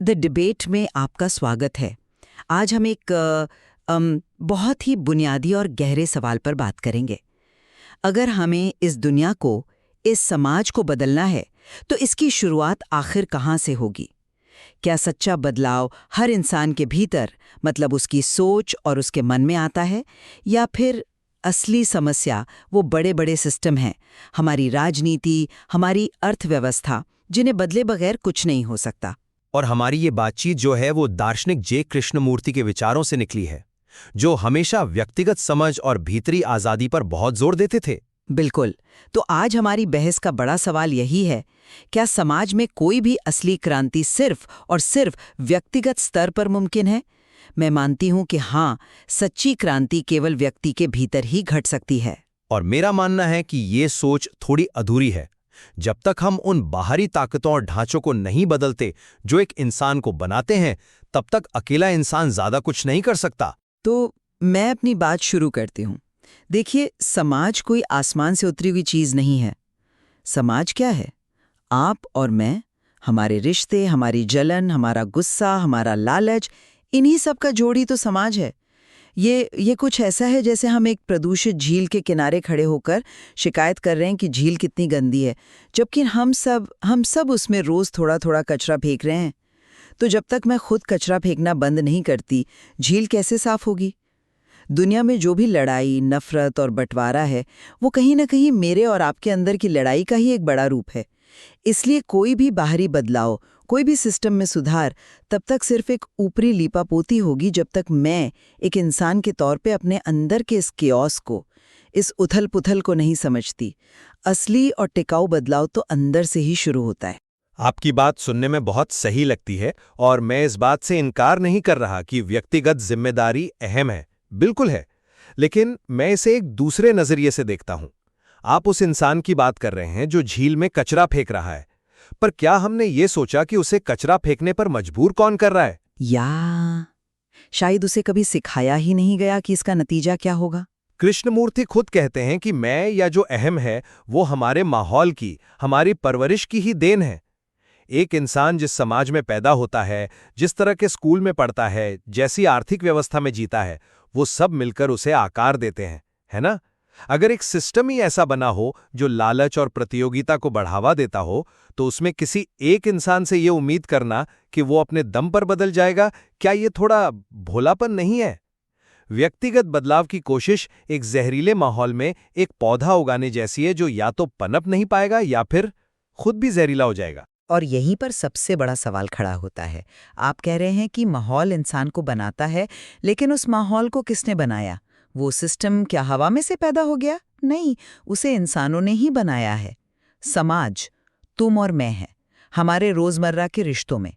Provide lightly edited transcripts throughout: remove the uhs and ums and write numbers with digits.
The debate में आपका स्वागत है। आज हम एक बहुत ही बुनियादी और गहरे सवाल पर बात करेंगे। अगर हमें इस दुनिया को, इस समाज को बदलना है, तो इसकी शुरुआत आखिर कहाँ से होगी? क्या सच्चा बदलाव हर इंसान के भीतर, मतलब उसकी सोच और उसके मन में आता है, या फिर असली समस्या वो बड़े बड़े सिस्टम हैं, हमारी राजनीति, हमारी अर्थव्यवस्था, जिन्हें बदले बगैर कुछ नहीं हो सकता? और हमारी ये बातचीत जो है वो दार्शनिक जे कृष्णमूर्ति के विचारों से निकली है, जो हमेशा व्यक्तिगत समझ और भीतरी आज़ादी पर बहुत जोर देते थे। बिल्कुल। तो आज हमारी बहस का बड़ा सवाल यही है, क्या समाज में कोई भी असली क्रांति सिर्फ और सिर्फ व्यक्तिगत स्तर पर मुमकिन है? मैं मानती हूं कि हाँ, सच्ची क्रांति केवल व्यक्ति के भीतर ही घट सकती है। और मेरा मानना है कि ये सोच थोड़ी अधूरी है। जब तक हम उन बाहरी ताकतों और ढांचों को नहीं बदलते जो एक इंसान को बनाते हैं, तब तक अकेला इंसान ज्यादा कुछ नहीं कर सकता। तो मैं अपनी बात शुरू करती हूँ। देखिए, समाज कोई आसमान से उतरी हुई चीज नहीं है। समाज क्या है? आप और मैं, हमारे रिश्ते, हमारी जलन, हमारा गुस्सा, हमारा लालच, इन्हीं सब का जोड़ ही तो समाज है। ये कुछ ऐसा है जैसे हम एक प्रदूषित झील के किनारे खड़े होकर शिकायत कर रहे हैं कि झील कितनी गंदी है, जबकि हम सब उसमें रोज थोड़ा थोड़ा कचरा फेंक रहे हैं। तो जब तक मैं खुद कचरा फेंकना बंद नहीं करती, झील कैसे साफ होगी? दुनिया में जो भी लड़ाई, नफरत और बंटवारा है, वो कहीं ना कहीं मेरे और आपके अंदर की लड़ाई का ही एक बड़ा रूप है। इसलिए कोई भी बाहरी बदलाव, कोई भी सिस्टम में सुधार तब तक सिर्फ एक ऊपरी लीपापोती होगी जब तक मैं एक इंसान के तौर पे अपने अंदर के इस केओस को, इस उथल-पुथल को नहीं समझती। असली और टिकाऊ बदलाव तो अंदर से ही शुरू होता है। आपकी बात सुनने में बहुत सही लगती है और मैं इस बात से इनकार नहीं कर रहा कि व्यक्तिगत जिम्मेदारी अहम है, बिल्कुल है। लेकिन मैं इसे एक दूसरे नजरिए से देखता हूं। आप उस इंसान की बात कर रहे हैं जो झील में कचरा फेंक रहा है, पर क्या हमने ये सोचा कि उसे कचरा फेंकने पर मजबूर कौन कर रहा है? या शायद उसे कभी सिखाया ही नहीं गया कि इसका नतीजा क्या होगा। कृष्णमूर्ति खुद कहते हैं कि मैं या जो अहम है वो हमारे माहौल की, हमारी परवरिश की ही देन है। एक इंसान जिस समाज में पैदा होता है, जिस तरह के स्कूल में पढ़ता है, जैसी आर्थिक व्यवस्था में जीता है, वो सब मिलकर उसे आकार देते हैं, है ना? अगर एक सिस्टम ही ऐसा बना हो जो लालच और प्रतियोगिता को बढ़ावा देता हो, तो उसमें किसी एक इंसान से ये उम्मीद करना कि वो अपने दम पर बदल जाएगा, क्या ये थोड़ा भोलापन नहीं है? व्यक्तिगत बदलाव की कोशिश एक जहरीले माहौल में एक पौधा उगाने जैसी है जो या तो पनप नहीं पाएगा या फिर खुद भी जहरीला हो जाएगा। और यहीं पर सबसे बड़ा सवाल खड़ा होता है। आप कह रहे हैं कि माहौल इंसान को बनाता है, लेकिन उस माहौल को किसने बनाया? वो सिस्टम क्या हवा में से पैदा हो गया? नहीं, उसे इंसानों ने ही बनाया है। समाज, तुम और मैं हैं, हमारे रोजमर्रा के रिश्तों में।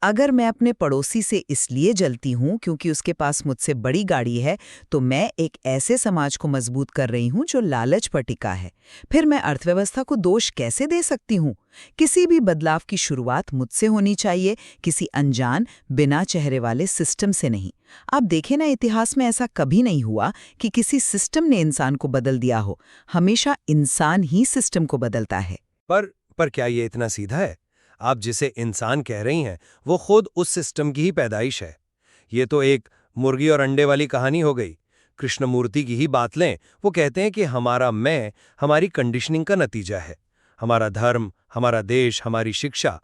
अगर मैं अपने पड़ोसी से इसलिए जलती हूँ क्योंकि उसके पास मुझसे बड़ी गाड़ी है, तो मैं एक ऐसे समाज को मजबूत कर रही हूँ जो लालच पर टिका है। फिर मैं अर्थव्यवस्था को दोष कैसे दे सकती हूँ? किसी भी बदलाव की शुरुआत मुझसे होनी चाहिए, किसी अनजान, बिना चेहरे वाले सिस्टम से नहीं। आप देखें ना, इतिहास में ऐसा कभी नहीं हुआ कि किसी सिस्टम ने इंसान को बदल दिया हो। हमेशा इंसान ही सिस्टम को बदलता है। पर क्या ये इतना सीधा है? आप जिसे इंसान कह रही हैं, वो खुद उस सिस्टम की ही पैदाइश है। ये तो एक मुर्गी और अंडे वाली कहानी हो गई। कृष्णमूर्ति की ही बात लें, वो कहते हैं कि हमारा मैं हमारी कंडीशनिंग का नतीजा है। हमारा धर्म, हमारा देश, हमारी शिक्षा।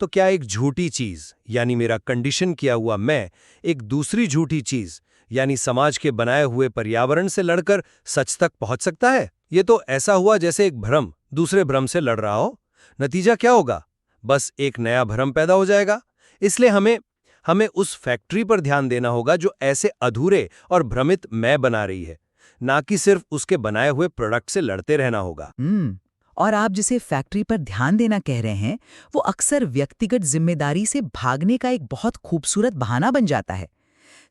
तो क्या एक झूठी चीज यानी मेरा कंडीशन किया हुआ मैं एक दूसरी झूठी चीज यानी समाज के बनाए हुए पर्यावरण से लड़कर सच तक पहुंच सकता है? ये तो ऐसा हुआ जैसे एक भ्रम दूसरे भ्रम से लड़ रहा हो। नतीजा क्या होगा? बस एक नया भ्रम पैदा हो जाएगा। इसलिए हमें उस फैक्ट्री पर ध्यान देना होगा जो ऐसे अधूरे और भ्रमित मैं बना रही है, ना कि सिर्फ उसके बनाए हुए प्रोडक्ट से लड़ते रहना होगा। और आप जिसे फैक्ट्री पर ध्यान देना कह रहे हैं, वो अक्सर व्यक्तिगत जिम्मेदारी से भागने का एक बहुत खूबसूरत बहाना बन जाता है।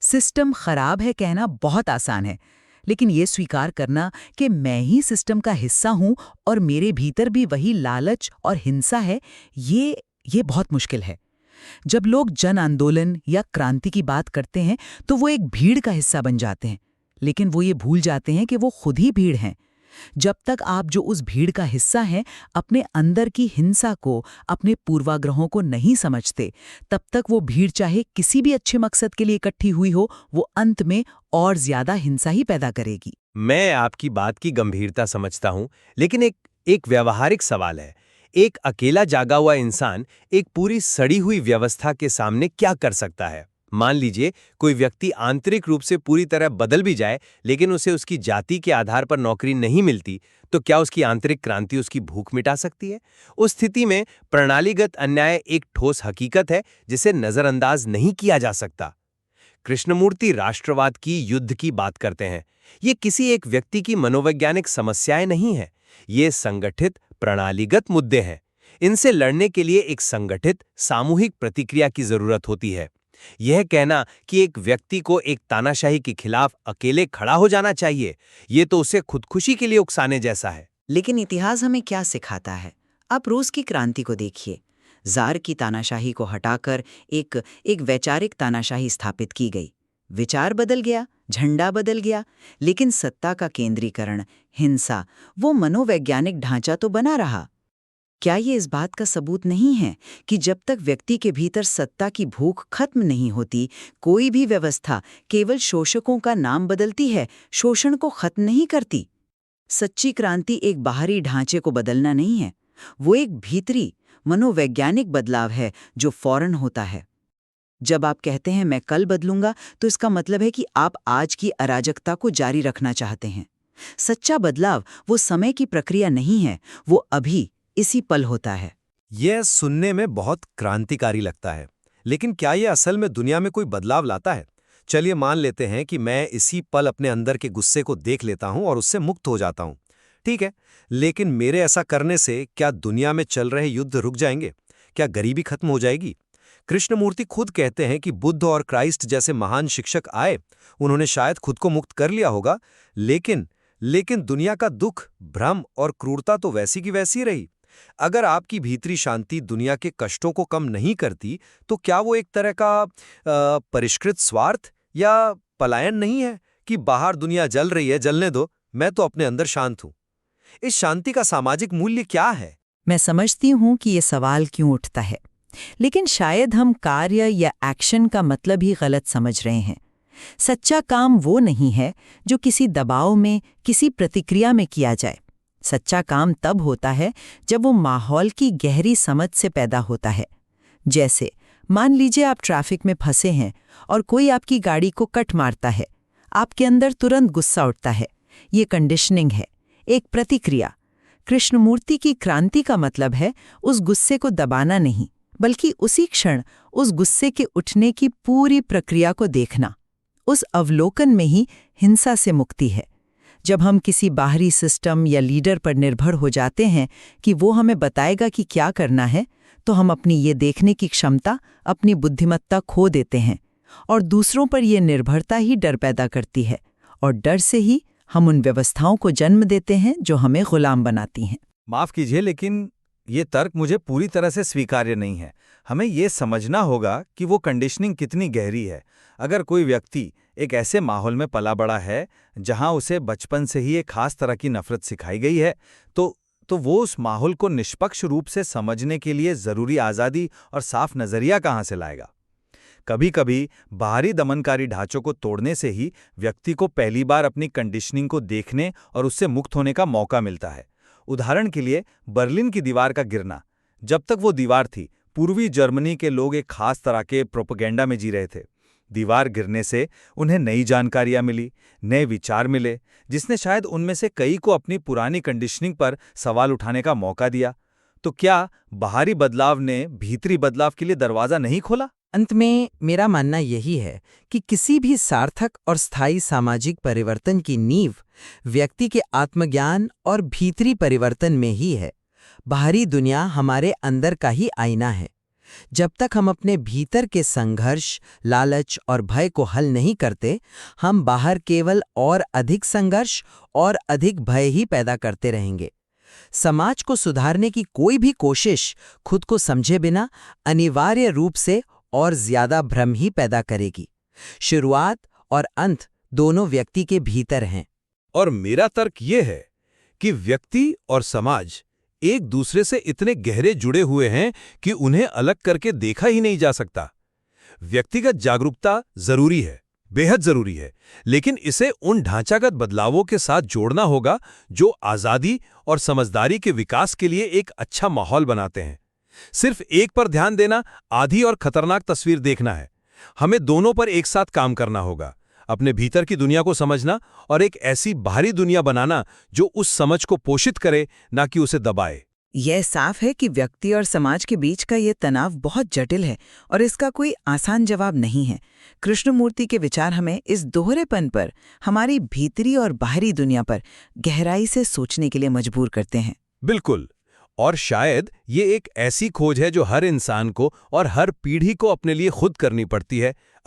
सिस्टम खराब है कहना बहुत आसान है, लेकिन ये स्वीकार करना कि मैं ही सिस्टम का हिस्सा हूं और मेरे भीतर भी वही लालच और हिंसा है, ये बहुत मुश्किल है। जब लोग जन आंदोलन या क्रांति की बात करते हैं, तो वो एक भीड़ का हिस्सा बन जाते हैं, लेकिन वो ये भूल जाते हैं कि वो खुद ही भीड़ हैं। जब तक आप जो उस भीड़ का हिस्सा हैं अपने अंदर की हिंसा को, अपने पूर्वाग्रहों को नहीं समझते, तब तक वो भीड़ चाहे किसी भी अच्छे मकसद के लिए इकट्ठी हुई हो, वो अंत में और ज्यादा हिंसा ही पैदा करेगी। मैं आपकी बात की गंभीरता समझता हूं, लेकिन एक व्यावहारिक सवाल है। एक अकेला जागा हुआ इंसान एक पूरी सड़ी हुई व्यवस्था के सामने क्या कर सकता है? मान लीजिए कोई व्यक्ति आंतरिक रूप से पूरी तरह बदल भी जाए, लेकिन उसे उसकी जाति के आधार पर नौकरी नहीं मिलती, तो क्या उसकी आंतरिक क्रांति उसकी भूख मिटा सकती है? उस स्थिति में प्रणालीगत अन्याय एक ठोस हकीकत है जिसे नजरअंदाज नहीं किया जा सकता। कृष्णमूर्ति राष्ट्रवाद की युद्ध की बात करते हैं। ये किसी एक व्यक्ति की मनोवैज्ञानिक समस्याएं नहीं है, ये संगठित प्रणालीगत मुद्दे हैं। इनसे लड़ने के लिए एक संगठित सामूहिक प्रतिक्रिया की जरूरत होती है। यह कहना कि एक व्यक्ति को एक तानाशाही के खिलाफ अकेले खड़ा हो जाना चाहिए, ये तो उसे खुदकुशी के लिए उकसाने जैसा है। लेकिन इतिहास हमें क्या सिखाता है? आप रूस की क्रांति को देखिए। जार की तानाशाही को हटाकर एक वैचारिक तानाशाही स्थापित की गई। विचार बदल गया, झंडा बदल गया, लेकिन सत्ता का केंद्रीकरण, हिंसा, वो मनोवैज्ञानिक ढांचा तो बना रहा। क्या ये इस बात का सबूत नहीं है कि जब तक व्यक्ति के भीतर सत्ता की भूख खत्म नहीं होती, कोई भी व्यवस्था केवल शोषकों का नाम बदलती है, शोषण को खत्म नहीं करती? सच्ची क्रांति एक बाहरी ढांचे को बदलना नहीं है, वो एक भीतरी मनोवैज्ञानिक बदलाव है जो फौरन होता है। जब आप कहते हैं मैं कल बदलूंगा, तो इसका मतलब है कि आप आज की अराजकता को जारी रखना चाहते हैं। सच्चा बदलाव वो समय की प्रक्रिया नहीं है, वो अभी इसी पल होता है। यह सुनने में बहुत क्रांतिकारी लगता है, लेकिन क्या यह असल में दुनिया में कोई बदलाव लाता है? चलिए मान लेते हैं कि मैं इसी पल अपने अंदर के गुस्से को देख लेता हूं और उससे मुक्त हो जाता हूं। ठीक है, लेकिन मेरे ऐसा करने से क्या दुनिया में चल रहे युद्ध रुक जाएंगे? क्या गरीबी खत्म हो जाएगी? कृष्णमूर्ति खुद कहते हैं कि बुद्ध और क्राइस्ट जैसे महान शिक्षक आए, उन्होंने शायद खुद को मुक्त कर लिया होगा, लेकिन दुनिया का दुख, भ्रम और क्रूरता तो वैसी की वैसी रही। अगर आपकी भीतरी शांति दुनिया के कष्टों को कम नहीं करती, तो क्या वो एक तरह का परिष्कृत स्वार्थ या पलायन नहीं है कि बाहर दुनिया जल रही है, जलने दो, मैं तो अपने अंदर शांत हूं? इस शांति का सामाजिक मूल्य क्या है? मैं समझती हूँ कि ये सवाल क्यों उठता है, लेकिन शायद हम कार्य या एक्शन का मतलब ही गलत समझ रहे हैं। सच्चा काम वो नहीं है जो किसी दबाव में, किसी प्रतिक्रिया में किया जाए। सच्चा काम तब होता है जब वो माहौल की गहरी समझ से पैदा होता है। जैसे मान लीजिए आप ट्रैफिक में फंसे हैं और कोई आपकी गाड़ी को कट मारता है, आपके अंदर तुरंत गुस्सा उठता है। ये कंडीशनिंग है, एक प्रतिक्रिया। कृष्णमूर्ति की क्रांति का मतलब है उस गुस्से को दबाना नहीं, बल्कि उसी क्षण उस गुस्से के उठने की पूरी प्रक्रिया को देखना। उस अवलोकन में ही हिंसा से मुक्ति है। जब हम किसी बाहरी सिस्टम या लीडर पर निर्भर हो जाते हैं कि वो हमें बताएगा कि क्या करना है, तो हम अपनी ये देखने की क्षमता, अपनी बुद्धिमत्ता खो देते हैं। और दूसरों पर यह निर्भरता ही डर पैदा करती है, और डर से ही हम उन व्यवस्थाओं को जन्म देते हैं जो हमें गुलाम बनाती हैं। माफ कीजिए, लेकिन ये तर्क मुझे पूरी तरह से स्वीकार्य नहीं है। हमें ये समझना होगा कि वो कंडीशनिंग कितनी गहरी है। अगर कोई व्यक्ति एक ऐसे माहौल में पला बड़ा है जहां उसे बचपन से ही एक खास तरह की नफरत सिखाई गई है, तो वो उस माहौल को निष्पक्ष रूप से समझने के लिए ज़रूरी आज़ादी और साफ नज़रिया कहाँ से लाएगा? कभी-कभी बाहरी दमनकारी ढांचों को तोड़ने से ही व्यक्ति को पहली बार अपनी कंडीशनिंग को देखने और उससे मुक्त होने का मौका मिलता है। उदाहरण के लिए बर्लिन की दीवार का गिरना। जब तक वो दीवार थी, पूर्वी जर्मनी के लोग एक खास तरह के प्रोपेगेंडा में जी रहे थे। दीवार गिरने से उन्हें नई जानकारियां मिली, नए विचार मिले, जिसने शायद उनमें से कई को अपनी पुरानी कंडीशनिंग पर सवाल उठाने का मौका दिया। तो क्या बाहरी बदलाव ने भीतरी बदलाव के लिए दरवाजा नहीं खोला? अंत में मेरा मानना यही है कि किसी भी सार्थक और स्थायी सामाजिक परिवर्तन की नींव व्यक्ति के आत्मज्ञान और भीतरी परिवर्तन में ही है। बाहरी दुनिया हमारे अंदर का ही आईना है। जब तक हम अपने भीतर के संघर्ष, लालच और भय को हल नहीं करते, हम बाहर केवल और अधिक संघर्ष और अधिक भय ही पैदा करते रहेंगे। समाज को सुधारने की कोई भी कोशिश खुद को समझे बिना अनिवार्य रूप से और ज्यादा भ्रम ही पैदा करेगी। शुरुआत और अंत दोनों व्यक्ति के भीतर हैं। और मेरा तर्क ये है कि व्यक्ति और समाज एक दूसरे से इतने गहरे जुड़े हुए हैं कि उन्हें अलग करके देखा ही नहीं जा सकता। व्यक्तिगत जागरूकता जरूरी है, बेहद जरूरी है, लेकिन इसे उन ढांचागत बदलावों के साथ जोड़ना होगा जो आज़ादी और समझदारी के विकास के लिए एक अच्छा माहौल बनाते हैं। सिर्फ एक पर ध्यान देना आधी और खतरनाक तस्वीर देखना है। हमें दोनों पर एक साथ काम करना होगा, अपने भीतर की दुनिया को समझना और एक ऐसी बाहरी दुनिया बनाना जो उस समझ को पोषित करे, ना कि उसे दबाए। यह साफ है कि व्यक्ति और समाज के बीच का ये तनाव बहुत जटिल है और इसका कोई आसान जवाब नहीं है। कृष्णमूर्ति के विचार हमें इस दोहरेपन पर, हमारी भीतरी और बाहरी दुनिया पर गहराई से सोचने के लिए मजबूर करते हैं। बिल्कुल, और शायद ये एक ऐसी खोज है जो हर इंसान को और हर पीढ़ी को अपने लिए खुद करनी पड़ती है,